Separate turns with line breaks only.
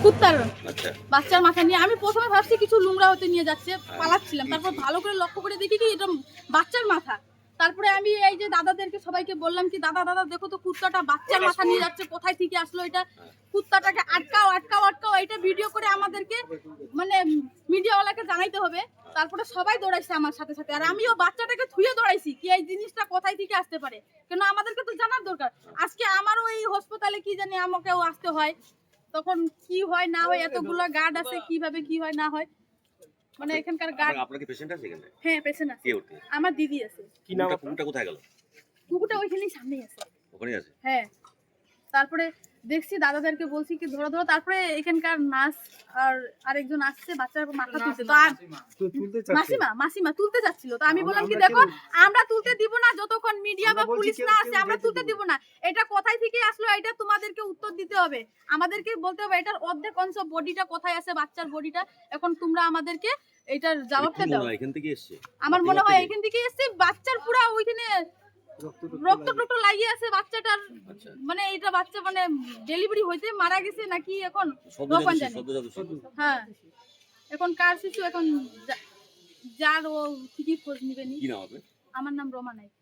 কুত্তার
আচ্ছা
বাচ্চার মাথা নিয়ে আমি প্রথমে ভাবছি কিছু নোংরা হতে নিয়ে যাচ্ছে, পালাচ্ছিলাম। তারপর ভালো করে লক্ষ্য করে দেখি কি এটা বাচ্চার মাথা। তারপরে আমি এই যে দাদাদেরকে সবাইকে বললাম কি দাদা দাদা দেখো তো কুত্তাটা বাচ্চার মাথা নিয়ে যাচ্ছে, কোথায় থেকে আসলো এটা, কুত্তাটাকে আটকাও আটকাও আটকাও, এটা ভিডিও করে আমাদেরকে মানে মিডিয়াওয়ালাকে জানাইতে হবে। তারপরে সবাই দৌড়াইছে আমার সাথে সাথে, আর আমিও বাচ্চাটাকে থুয়ে দৌড়াইছি কি এই জিনিসটা কোথায় থেকে আসতে পারে, কেন আমাদেরকে তো জানার দরকার। আজকে আমারও এই হাসপাতালে কি জানি আমাকেও আসতে হয়, তখন কি হয় না হয়, এতগুলো গার্ড আছে, কিভাবে কি হয় না হয়, মানে এখানকার গার্ড।
আপনার কি পেশেন্ট আছে এখানে?
হ্যাঁ পেশেন্ট আছে,
কে ওঠে?
আমার দিদি আছে।
কি নাম? কুকুরটা কোথায় গেল?
কুকুরটা ওইখানেই সামনেই আছে।
ওখানেই আছে?
হ্যাঁ, তারপরে দেখছি দাদাদেরকে বলছি কি ধরো ধরো, তারপরে এখানকার নার্স আর আরেকজন আসছে বাচ্চার মাথা তুলতে, তো মাসিমা তুলতে যাচ্ছিল, তো আমি বললাম কি দেখো আমরা তুলতে দিব না যতক্ষণ মিডিয়া বা পুলিশ না আসে, আমরা তুলতে দিব না। এটা কোথায় থেকে আসলো এটা তোমাদেরকে উত্তর দিতে হবে, আমাদেরকে বলতে হবে এটার অর্ধেক অংশ বডিটা কোথায় আছে, বাচ্চার বডিটা, এখন তোমরা আমাদেরকে এটার জবাবটা দাও।
এখান থেকে এসেছে?
আমার মনে হয় এখান থেকে এসেছে, বাচ্চার পুরো ওইখানে রক্ত টক্ত লাগিয়ে আছে বাচ্চাটার, মানে এটা বাচ্চা মানে ডেলিভারি হইতে মারা গেছে নাকি এখন ভগবান জানে। হ্যাঁ, এখন কার শিশু এখন যার ও ঠিকই খোঁজ নিবেনি।
কি নাম আপনার?
আমার নাম রমা নাইক।